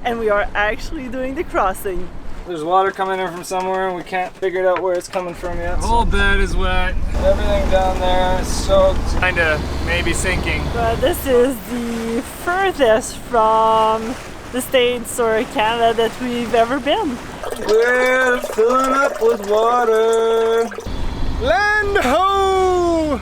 and we are actually doing the crossing. There's water coming in from somewhere and we can't figure out where it's coming from yet. The whole bed is wet. Everything down there is soaked. Kinda maybe sinking. But this is the furthest from the States or Canada that we've ever been. We're filling up with water. Land ho!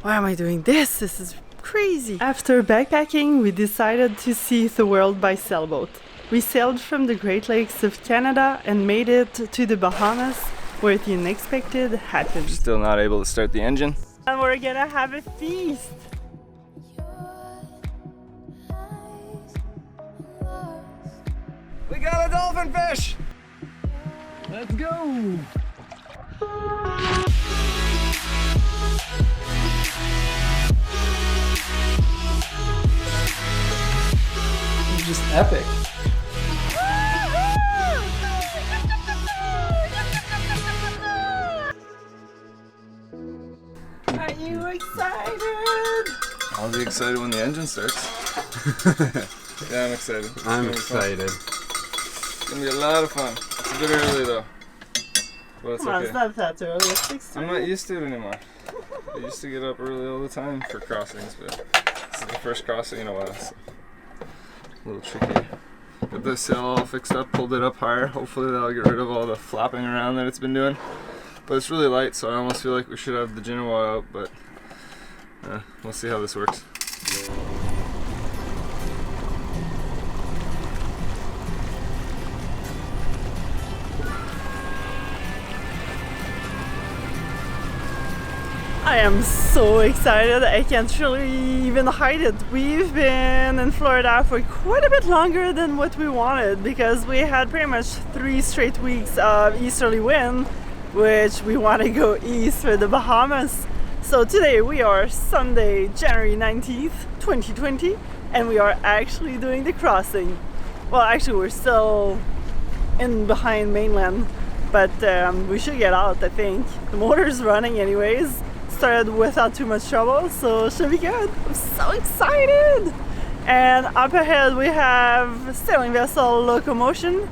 Why am I doing this? This is crazy. After backpacking, we decided to see the world by sailboat. We sailed from the Great Lakes of Canada and made it to the Bahamas, where the unexpected happened. Still not able to start the engine. And we're gonna have a feast. We got a dolphin fish! Let's go! It's just epic. Are you excited? I'll be excited when the engine starts. Yeah, I'm excited. I'm excited. It's gonna be a lot of fun. It's a bit early though. But it's Come on, okay. it's not that early. It's 6:30. I'm not used to it anymore. I used to get up early all the time for crossings, but this is the first crossing in a while, so a little tricky. Got the sail all fixed up, pulled it up higher. Hopefully that'll get rid of all the flapping around that it's been doing. But it's really light, so I almost feel like we should have the Genoa out, but we'll see how this works. I am so excited. I can't really even hide it. We've been in Florida for quite a bit longer than what we wanted because we had pretty much 3 straight weeks of easterly wind, which we want to go east for the Bahamas. So today we are Sunday, January 19th, 2020, and we are actually doing the crossing. Well, actually we're still in behind mainland, but we should get out, I think. The motor's running anyways. Started without too much trouble, so it should be good. I'm so excited! And up ahead we have sailing vessel Locomotion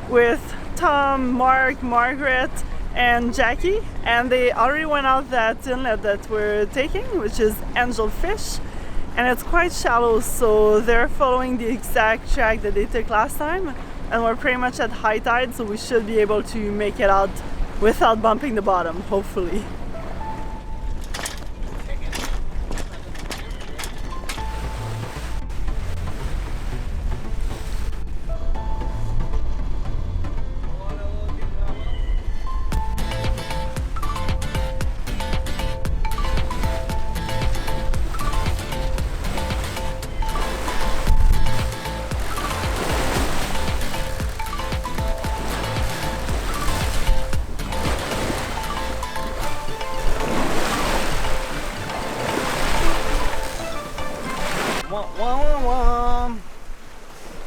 with Tom, Mark, Margaret, and Jackie, and they already went out that inlet that we're taking, which is Angelfish, and it's quite shallow, so they're following the exact track that they took last time, and we're pretty much at high tide, so we should be able to make it out without bumping the bottom, hopefully.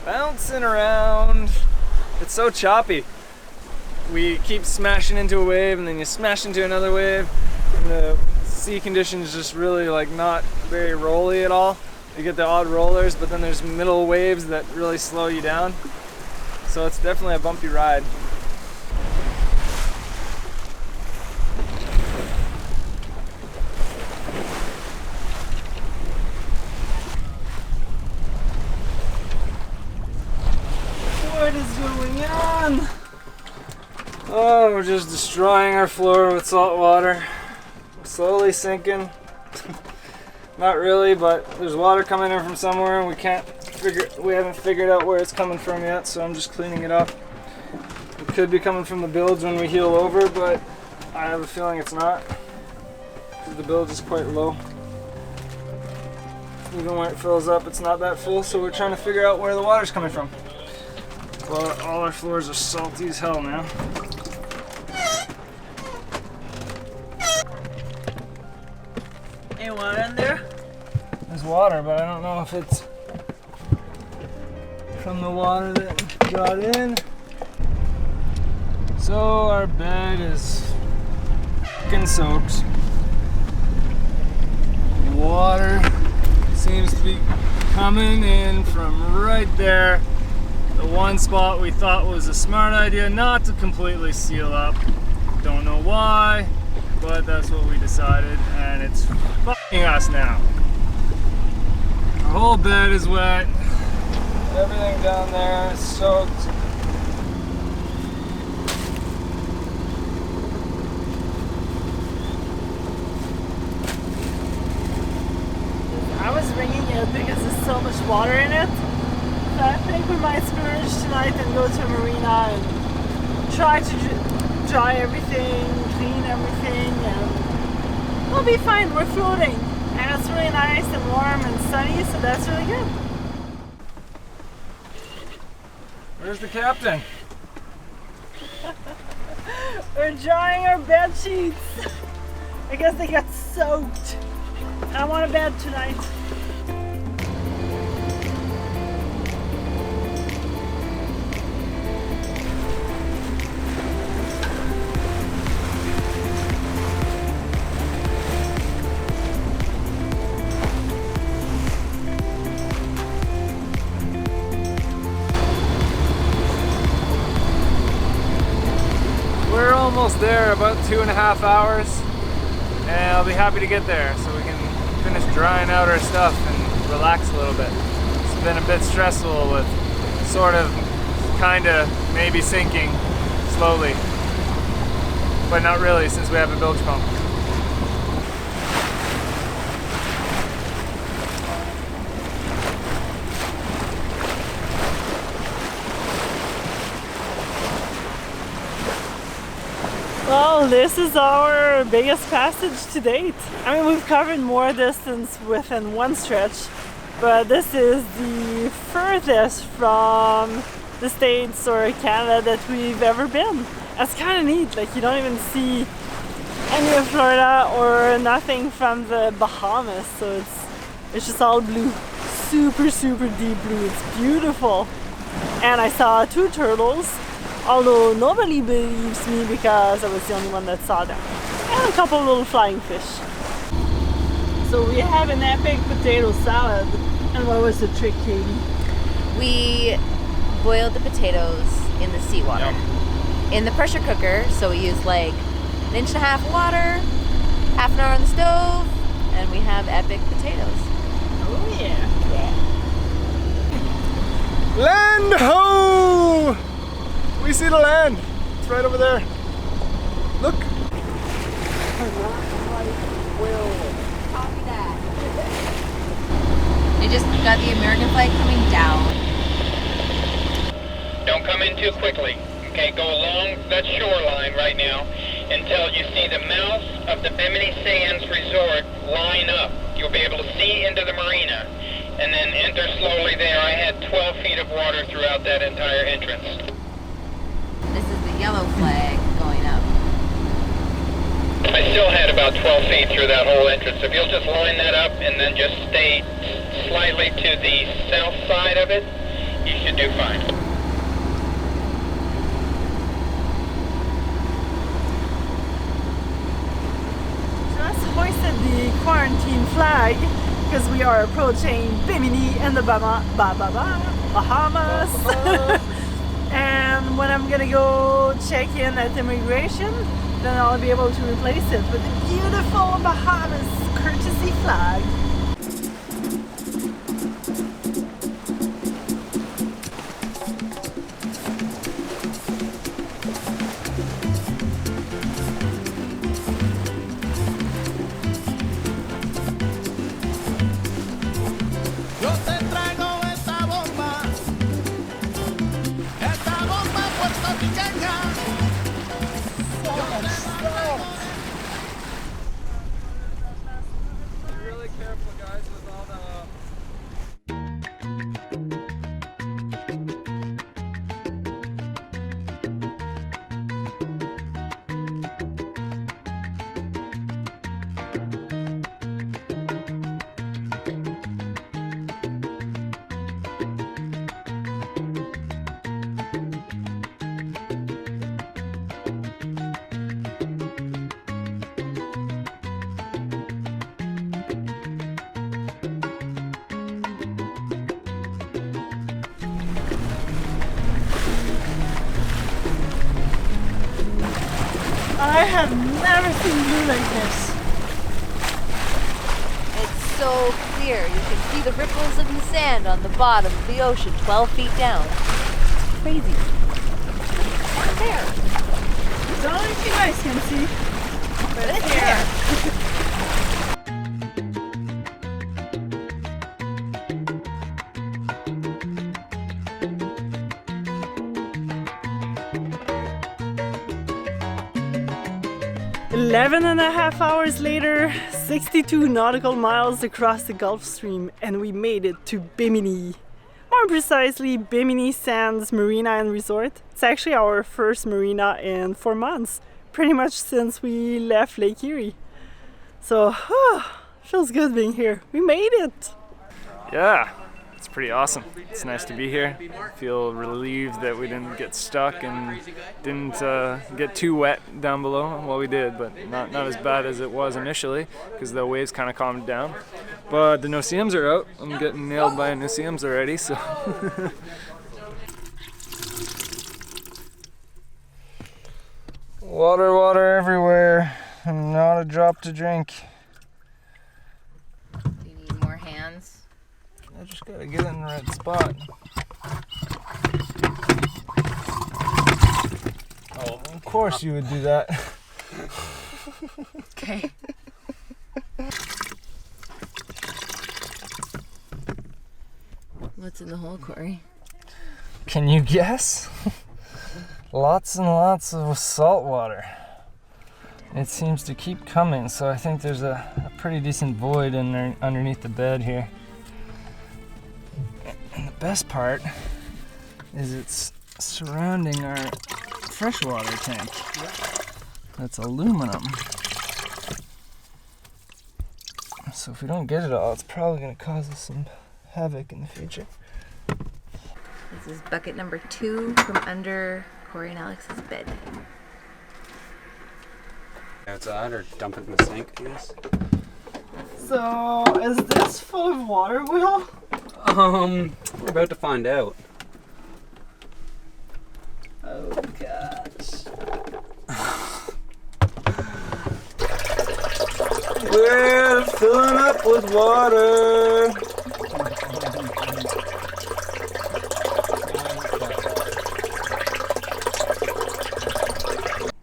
Bouncing around. It's so choppy. We keep smashing into a wave and then you smash into another wave, and the sea conditions just really like not very rolly at all. You get the odd rollers, but then there's middle waves that really slow you down. So it's definitely a bumpy ride. What is going on? Oh, we're just destroying our floor with salt water. Slowly sinking. Not really, but there's water coming in from somewhere and we haven't figured out where it's coming from yet, so I'm just cleaning it up. It could be coming from the bilge when we heel over, but I have a feeling it's not, because the bilge is quite low. Even when it fills up, it's not that full, so we're trying to figure out where the water's coming from. Well, all our floors are salty as hell now. Any water in there? There's water, but I don't know if it's from the water that got in. So our bed is fucking soaked. Water seems to be coming in from right there. the one spot we thought was a smart idea not to completely seal up. Don't know why, but that's what we decided, and it's fucking us now. Our whole bed is wet. Everything down there is soaked. I was bringing it because there's so much water in it. So I think we might splurge tonight and go to a marina and try to dry everything, clean everything, and we'll be fine. We're floating, and it's really nice and warm and sunny, so that's really good. Where's the captain? We're drying our bed sheets because they got soaked. I want a bed tonight. We're almost there, about 2.5 hours, and I'll be happy to get there so we can finish drying out our stuff and relax a little bit. It's been a bit stressful with sort of, kinda, maybe sinking slowly, but not really since we have a bilge pump. Well, this is our biggest passage to date. I mean, we've covered more distance within one stretch, but this is the furthest from the States or Canada that we've ever been. That's kind of neat. Like, you don't even see any of Florida or nothing from the Bahamas, so it's just all blue. Super, super deep blue. It's beautiful. And I saw 2 turtles. Although nobody believes me because I was the only one that saw them. And a couple of little flying fish. So we have an epic potato salad. And what was the trick, Katie? We boiled the potatoes in the seawater. In the pressure cooker, so we used like 1.5 inches of water, half an hour on the stove, and we have epic potatoes. Oh yeah. Land ho! We see the land. It's right over there. Look. Copy that. They just got the American flag coming down. Don't come in too quickly. Okay, go along that shoreline right now until you see the mouth of the Bimini Sands Resort line up. You'll be able to see into the marina, and then enter slowly there. I had 12 feet of water throughout that entire entrance. This is the yellow flag going up. I still had about 12 feet through that whole entrance. If you'll just line that up and then just stay slightly to the south side of it, you should do fine. Just hoisted the quarantine flag because we are approaching Bimini and the Bahamas. And when I'm gonna go check in at immigration, then I'll be able to replace it with the beautiful Bahamas courtesy flag. have never seen blue like this. It's so clear. You can see the ripples in the sand on the bottom of the ocean 12 feet down. It's crazy. Right there. I don't know if you guys can see, but it's there. 11.5 hours later, 62 nautical miles across the Gulf Stream, and we made it to Bimini. More precisely, Bimini Sands Marina and Resort. It's actually our first marina in 4 months, pretty much since we left Lake Erie. So, feels good being here. We made it! Yeah, it's pretty awesome. It's nice to be here. I feel relieved that we didn't get stuck and didn't get too wet down below. Well, we did, but not as bad as it was initially because the waves kind of calmed down. But the no-see-ums are out. I'm getting nailed by no-see-ums already, so. Water everywhere, and not a drop to drink. Do you need more hands? I just gotta get in the right spot. Oh, of course you would do that. Okay. What's in the hole, Corey? Can you guess? Lots and lots of salt water. It seems to keep coming, so I think there's a pretty decent void underneath the bed here. And the best part is it's surrounding our freshwater tank. That's aluminum. So if we don't get it all, it's probably going to cause us some havoc in the future. This is bucket number 2 from under Corey and Alex's bed. Outside or dump it in the sink, I guess. So, is this full of water, Will? We're about to find out. Oh gosh. We're filling up with water.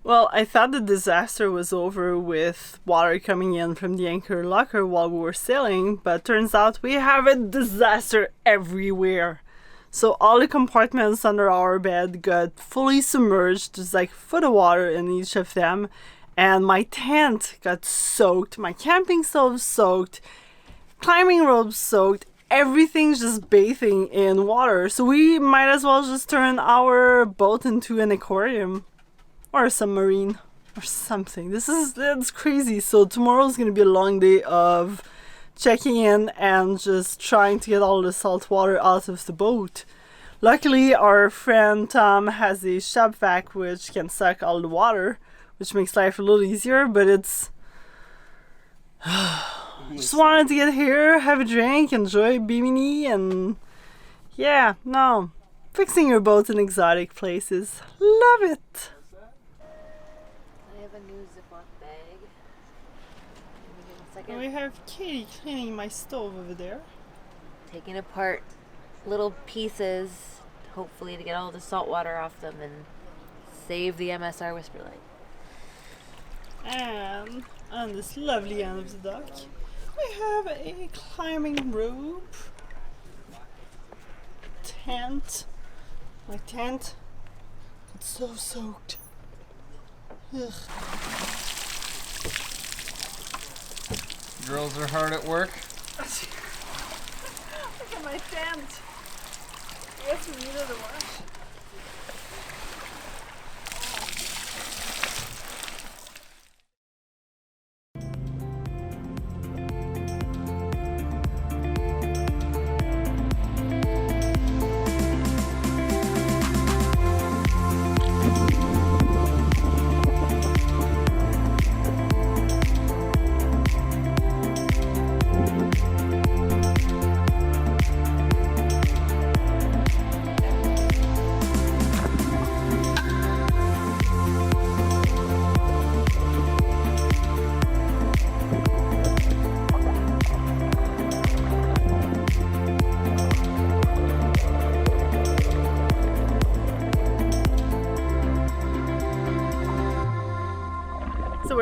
Well, I thought the disaster was over with water coming in from the anchor locker while we were sailing, but turns out we have a disaster everywhere. So all the compartments under our bed got fully submerged. There's like a foot of water in each of them. And my tent got soaked, my camping stove soaked, climbing ropes soaked, everything's just bathing in water. So we might as well just turn our boat into an aquarium. Or a submarine, or something. That's crazy. So tomorrow's gonna be a long day of checking in and just trying to get all the salt water out of the boat. Luckily, our friend Tom has a shop vac which can suck all the water, which makes life a little easier, but it's... just wanted to get here, have a drink, enjoy Bimini, and... yeah, no. Fixing your boat in exotic places. Love it! A new Ziploc bag. Give me a second. We have Katie cleaning my stove over there. Taking apart little pieces, hopefully to get all the salt water off them and save the MSR Whisperlight. And on this lovely end of the dock, we have a climbing rope, tent. My tent, it's so soaked. Ugh. Girls are hard at work. Look at my tent. Yes, we needed a wash.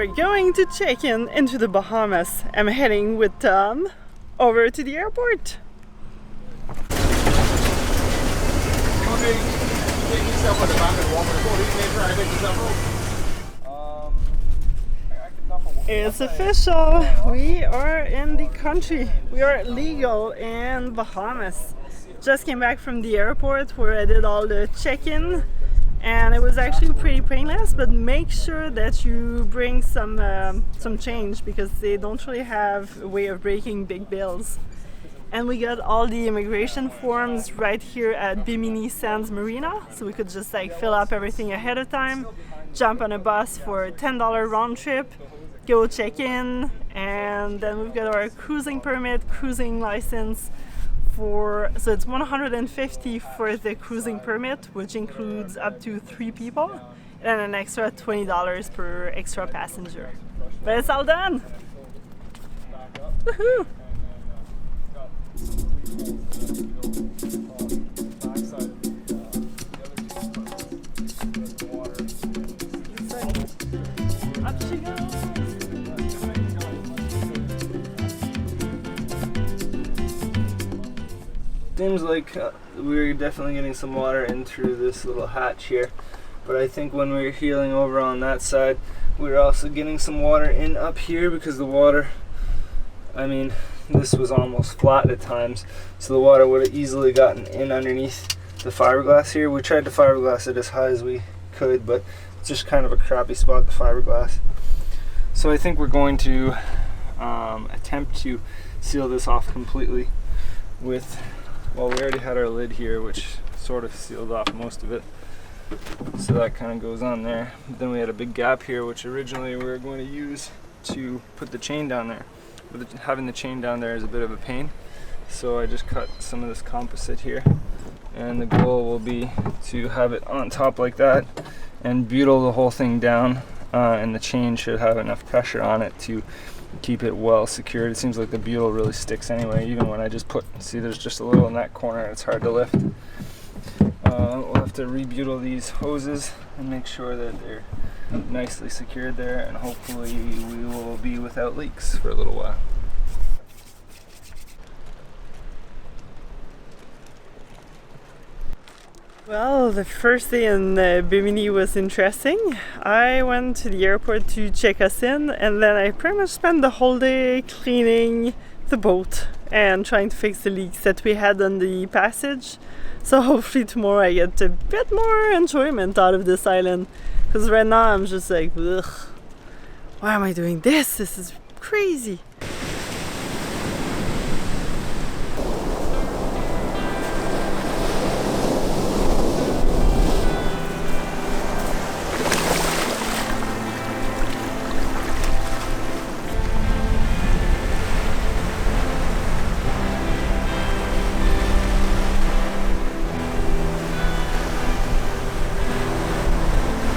we're going to check in into the Bahamas. I'm heading with Tom over to the airport. It's official. We are in the country. We are legal in Bahamas. Just came back from the airport where I did all the check-in, and it was actually pretty painless, but make sure that you bring some change because they don't really have a way of breaking big bills. And we got all the immigration forms right here at Bimini Sands Marina, so we could just like fill up everything ahead of time, jump on a bus for a $10 round trip, go check in, and then we've got our cruising permit, cruising license for, so it's $150 for the cruising permit, which includes up to 3 people, and an extra $20 per extra passenger. But it's all done! Woohoo! Up she goes! Seems like we're definitely getting some water in through this little hatch here, but I think when we were heeling over on that side, we were also getting some water in up here because the water, I mean, this was almost flat at times, so the water would have easily gotten in underneath the fiberglass here. We tried to fiberglass it as high as we could, but it's just kind of a crappy spot, the fiberglass. So I think we're going to attempt to seal this off completely with, well, we already had our lid here, which sort of sealed off most of it, so that kind of goes on there. Then we had a big gap here, which originally we were going to use to put the chain down there, but having the chain down there is a bit of a pain, so I just cut some of this composite here, and the goal will be to have it on top like that and butyl the whole thing down, and the chain should have enough pressure on it to keep it well secured. It seems like the butyl really sticks anyway, even when I just put, see there's just a little in that corner, it's hard to lift. We'll have to rebutyl these hoses and make sure that they're nicely secured there, and hopefully we will be without leaks for a little while. Well, the first day in Bimini was interesting. I went to the airport to check us in, and then I pretty much spent the whole day cleaning the boat and trying to fix the leaks that we had on the passage. So hopefully tomorrow I get a bit more enjoyment out of this island, because right now I'm just like, ugh, why am I doing this? This is crazy.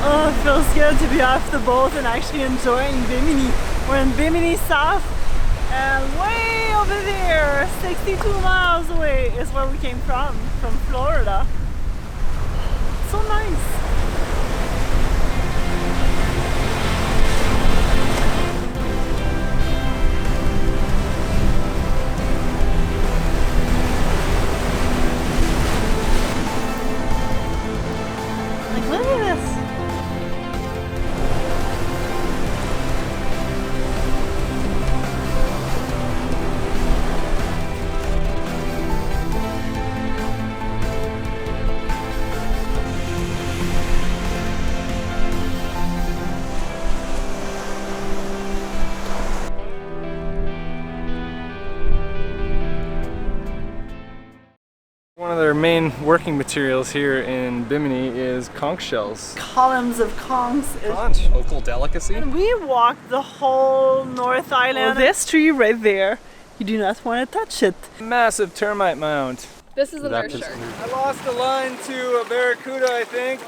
Oh, it feels good to be off the boat and actually enjoying Bimini. We're in Bimini South, and way over there, 62 miles away, is where we came from Florida. So nice. Like, look at this. One of their main working materials here in Bimini is conch shells. Columns of conchs. Conch. Local delicacy. And we walked the whole North Island. This tree right there, you do not want to touch it. Massive termite mound. This is an That Earth is- shark. I lost the line to a barracuda, I think.